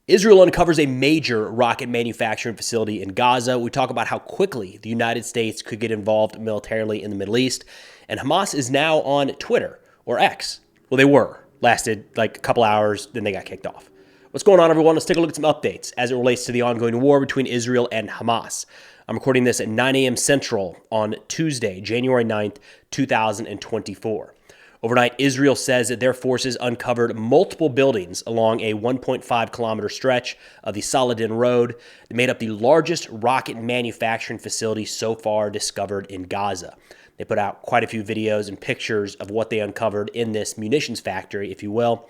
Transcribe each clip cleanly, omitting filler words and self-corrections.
Israel uncovers a major rocket manufacturing facility in Gaza. We talk about how quickly the United States could get involved militarily in the Middle East. And Hamas is now on Twitter, or X. Well, they were. Lasted like a couple hours, then they got kicked off. What's going on, everyone? Let's take a look at some updates as it relates to the ongoing war between Israel and Hamas. I'm recording this at 9 a.m. Central on Tuesday, January 9th, 2024. Overnight, Israel says that their forces uncovered multiple buildings along a 1.5-kilometer stretch of the Saladin Road that made up the largest rocket manufacturing facility so far discovered in Gaza. They put out quite a few videos and pictures of what they uncovered in this munitions factory, if you will.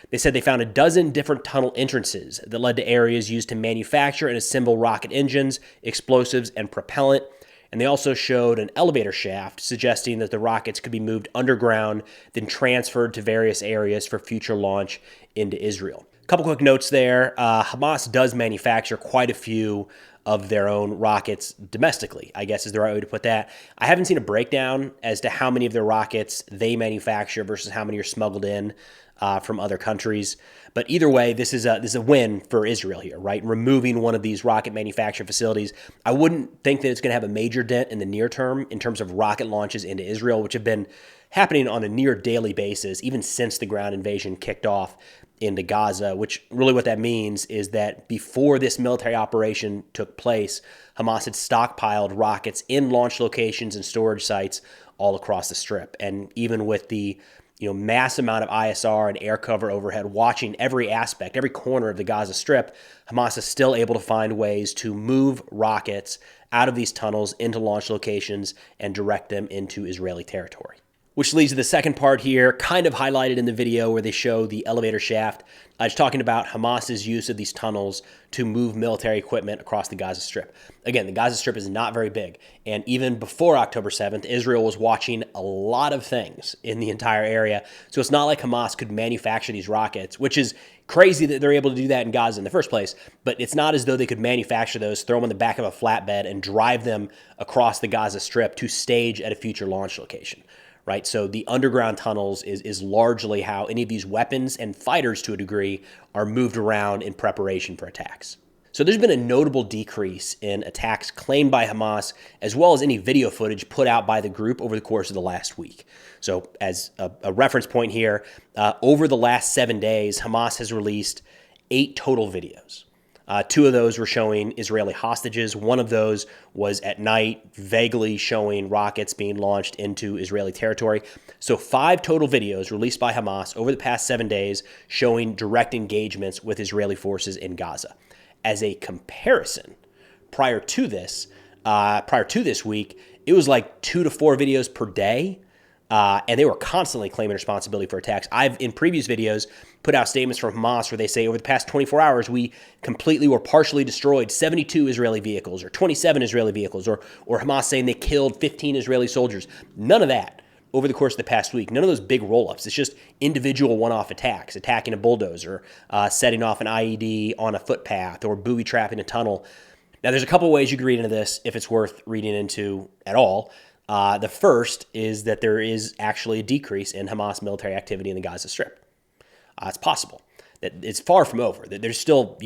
They said they found a dozen different tunnel entrances that led to areas used to manufacture and assemble rocket engines, explosives, and propellant. And they also showed an elevator shaft, suggesting that the rockets could be moved underground, then transferred to various areas for future launch into Israel. A couple quick notes there. Hamas does manufacture quite a few of their own rockets domestically, I guess is the right way to put that. I haven't seen a breakdown as to how many of their rockets they manufacture versus how many are smuggled in from other countries. But either way, this is a win for Israel here, right? Removing one of these rocket manufacturing facilities. I wouldn't think that it's going to have a major dent in the near term in terms of rocket launches into Israel, which have been happening on a near daily basis, even since the ground invasion kicked off into Gaza, which really what that means is that before this military operation took place, Hamas had stockpiled rockets in launch locations and storage sites all across the Strip. And even with the mass amount of ISR and air cover overhead watching every aspect, every corner of the Gaza Strip, Hamas is still able to find ways to move rockets out of these tunnels into launch locations and direct them into Israeli territory. Which leads to the second part here, kind of highlighted in the video where they show the elevator shaft. It's talking about Hamas's use of these tunnels to move military equipment across the Gaza Strip. Again, the Gaza Strip is not very big. And even before October 7th, Israel was watching a lot of things in the entire area. So it's not like Hamas could manufacture these rockets, which is crazy that they're able to do that in Gaza in the first place. But it's not as though they could manufacture those, throw them on the back of a flatbed, and drive them across the Gaza Strip to stage at a future launch location. Right, so the underground tunnels is largely how any of these weapons and fighters, to a degree, are moved around in preparation for attacks. So there's been a notable decrease in attacks claimed by Hamas, as well as any video footage put out by the group over the course of the last week. So as a reference point here, over the last 7 days, Hamas has released 8 total videos. 2 of those were showing Israeli hostages. One of those was at night, vaguely showing rockets being launched into Israeli territory. So 5 total videos released by Hamas over the past 7 days showing direct engagements with Israeli forces in Gaza. As a comparison, prior to this week, it was like 2 to 4 videos per day. And they were constantly claiming responsibility for attacks. I've, in previous videos, put out statements from Hamas where they say over the past 24 hours, we completely or partially destroyed 72 Israeli vehicles or 27 Israeli vehicles, or Hamas saying they killed 15 Israeli soldiers. None of that over the course of the past week. None of those big roll-ups. It's just individual one-off attacks, attacking a bulldozer, setting off an IED on a footpath, or booby-trapping a tunnel. Now, there's a couple ways you can read into this if it's worth reading into at all. The first is that there is actually a decrease in Hamas military activity in the Gaza Strip. It's possible that it's far from over. That there's still,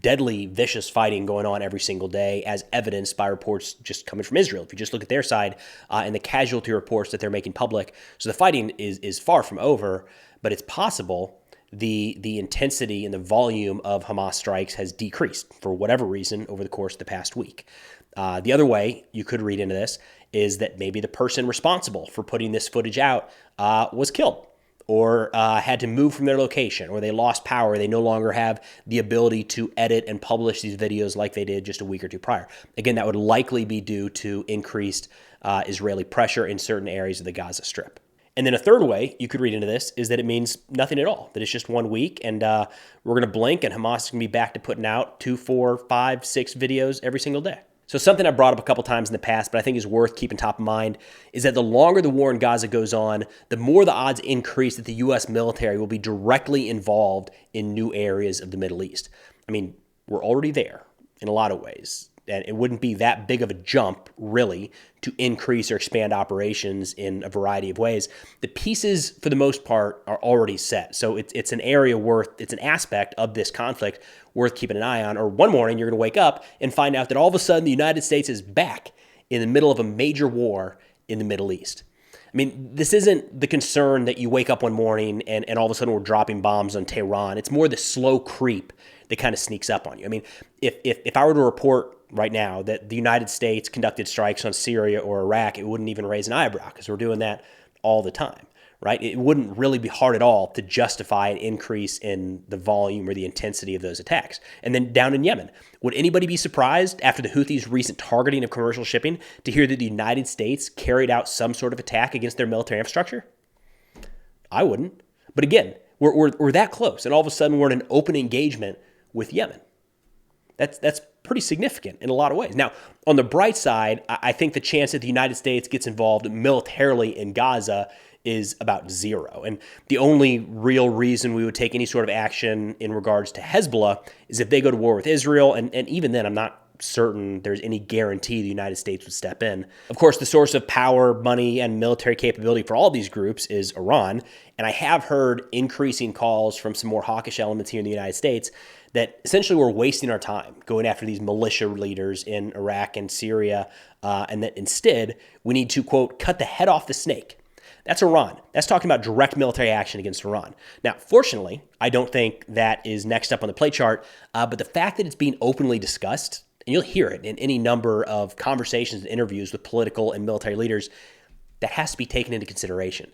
deadly, vicious fighting going on every single day, as evidenced by reports just coming from Israel. If you just look at their side and the casualty reports that they're making public, so the fighting is far from over. But it's possible the intensity and the volume of Hamas strikes has decreased for whatever reason over the course of the past week. The other way you could read into this is that maybe the person responsible for putting this footage out was killed, or had to move from their location, or they lost power. They no longer have the ability to edit and publish these videos like they did just a week or 2 prior. Again, that would likely be due to increased Israeli pressure in certain areas of the Gaza Strip. And then a third way you could read into this is that it means nothing at all, that it's just 1 week, and we're going to blink and Hamas is going to be back to putting out 2, 4, 5, 6 videos every single day. So something I brought up a couple times in the past, but I think is worth keeping top of mind, is that the longer the war in Gaza goes on, the more the odds increase that the U.S. military will be directly involved in new areas of the Middle East. I mean, we're already there in a lot of ways. and it wouldn't be that big of a jump, really, to increase or expand operations in a variety of ways. The pieces, for the most part, are already set. So it's an area it's an aspect of this conflict worth keeping an eye on. Or one morning, you're going to wake up and find out that all of a sudden the United States is back in the middle of a major war in the Middle East. I mean, this isn't the concern that you wake up one morning and all of a sudden we're dropping bombs on Tehran. It's more the slow creep that kind of sneaks up on you. I mean, if I were to report right now that the United States conducted strikes on Syria or Iraq, it wouldn't even raise an eyebrow because we're doing that all the time, right? It wouldn't really be hard at all to justify an increase in the volume or the intensity of those attacks. And then down in Yemen, would anybody be surprised after the Houthis' recent targeting of commercial shipping to hear that the United States carried out some sort of attack against their military infrastructure? I wouldn't. But again, we're that close, and all of a sudden we're in an open engagement with Yemen. That's pretty significant in a lot of ways. Now, on the bright side, I think the chance that the United States gets involved militarily in Gaza is about zero. And the only real reason we would take any sort of action in regards to Hezbollah is if they go to war with Israel. And even then, I'm not certain there's any guarantee the United States would step in. Of course, the source of power, money, and military capability for all these groups is Iran. And I have heard increasing calls from some more hawkish elements here in the United States that essentially we're wasting our time going after these militia leaders in Iraq and Syria, and that instead we need to, quote, cut the head off the snake. That's Iran. That's talking about direct military action against Iran. Now, fortunately, I don't think that is next up on the play chart, but the fact that it's being openly discussed, and you'll hear it in any number of conversations and interviews with political and military leaders, that has to be taken into consideration.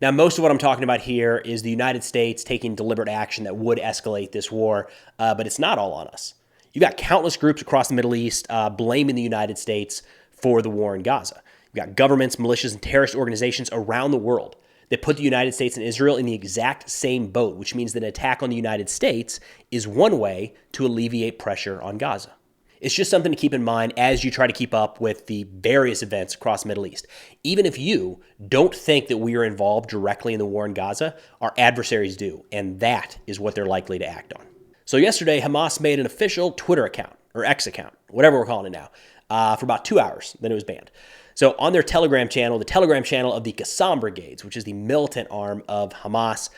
Now, most of what I'm talking about here is the United States taking deliberate action that would escalate this war, but it's not all on us. You've got countless groups across the Middle East blaming the United States for the war in Gaza. You've got governments, militias, and terrorist organizations around the world that put the United States and Israel in the exact same boat, which means that an attack on the United States is one way to alleviate pressure on Gaza. It's just something to keep in mind as you try to keep up with the various events across the Middle East. Even if you don't think that we are involved directly in the war in Gaza, our adversaries do, and that is what they're likely to act on. So yesterday, Hamas made an official Twitter account, or X account, whatever we're calling it now, for about 2 hours. Then it was banned. So on their Telegram channel, the Telegram channel of the Qassam Brigades, which is the militant arm of Hamas,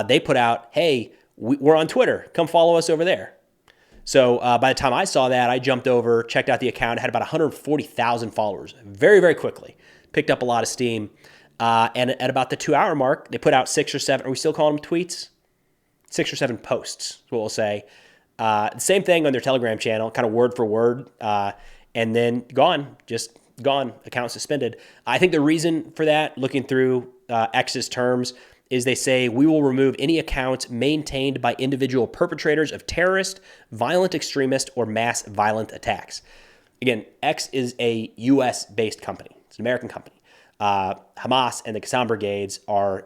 they put out, hey, we're on Twitter. Come follow us over there. So by the time I saw that, I jumped over, checked out the account. It had about 140,000 followers very, very quickly. Picked up a lot of steam. And at about the 2 hour mark, they put out 6 or 7, are we still calling them tweets? 6 or 7 posts is what we'll say. The same thing on their Telegram channel, kind of word for word. And then gone, just gone, account suspended. I think the reason for that, looking through X's terms, is they say, we will remove any account maintained by individual perpetrators of terrorist, violent extremist, or mass violent attacks. Again, X is a U.S.-based company. It's an American company. Hamas and the Qassam Brigades are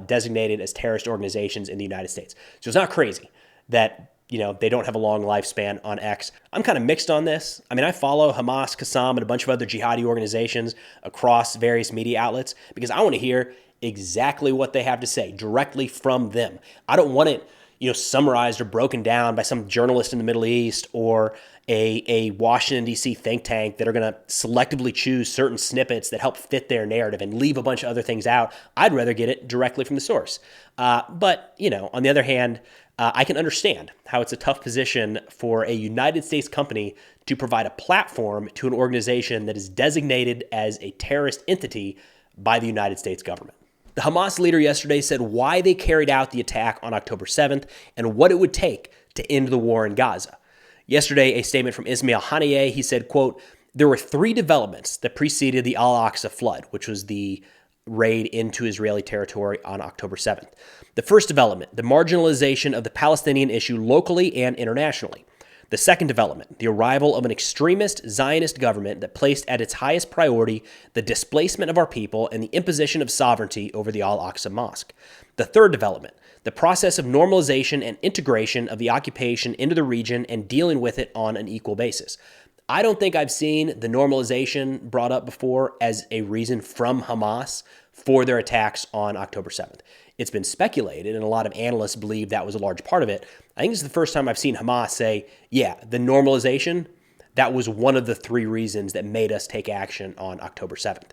designated as terrorist organizations in the United States. So it's not crazy that they don't have a long lifespan on X. I'm kind of mixed on this. I mean, I follow Hamas, Qassam, and a bunch of other jihadi organizations across various media outlets because I want to hear exactly what they have to say directly from them. I don't want it, summarized or broken down by some journalist in the Middle East or a Washington, D.C. think tank that are going to selectively choose certain snippets that help fit their narrative and leave a bunch of other things out. I'd rather get it directly from the source. But on the other hand, I can understand how it's a tough position for a United States company to provide a platform to an organization that is designated as a terrorist entity by the United States government. The Hamas leader yesterday said why they carried out the attack on October 7th and what it would take to end the war in Gaza. Yesterday, a statement from Ismail Haniyeh, he said, quote, there were 3 developments that preceded the Al-Aqsa flood, which was the raid into Israeli territory on October 7th. The first development, the marginalization of the Palestinian issue locally and internationally. The second development, the arrival of an extremist Zionist government that placed at its highest priority the displacement of our people and the imposition of sovereignty over the Al-Aqsa Mosque. The third development, the process of normalization and integration of the occupation into the region and dealing with it on an equal basis. I don't think I've seen the normalization brought up before as a reason from Hamas for their attacks on October 7th. It's been speculated, and a lot of analysts believe that was a large part of it. I think this is the first time I've seen Hamas say, yeah, the normalization, That was one of the 3 reasons that made us take action on October 7th.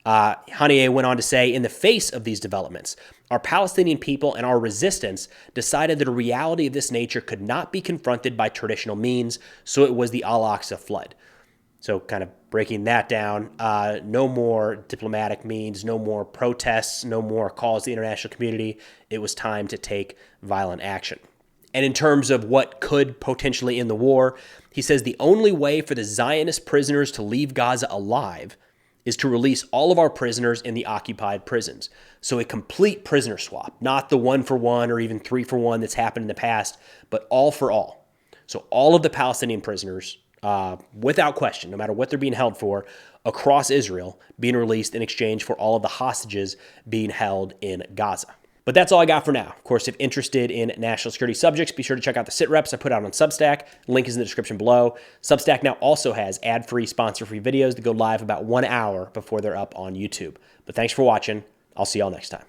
Haniyeh went on to say, in the face of these developments, our Palestinian people and our resistance decided that a reality of this nature could not be confronted by traditional means, so it was the Al-Aqsa flood. So kind of breaking that down, no more diplomatic means, no more protests, no more calls to the international community. It was time to take violent action. And in terms of what could potentially end the war, he says the only way for the Zionist prisoners to leave Gaza alive is to release all of our prisoners in the occupied prisons. So a complete prisoner swap, not the 1-for-1 or even 3-for-1 that's happened in the past, but all for all. So all of the Palestinian prisoners, without question, no matter what they're being held for, across Israel, being released in exchange for all of the hostages being held in Gaza. But that's all I got for now. Of course, if interested in national security subjects, be sure to check out the sit reps I put out on Substack. Link is in the description below. Substack now also has ad-free, sponsor-free videos that go live about 1 hour before they're up on YouTube. But thanks for watching. I'll see y'all next time.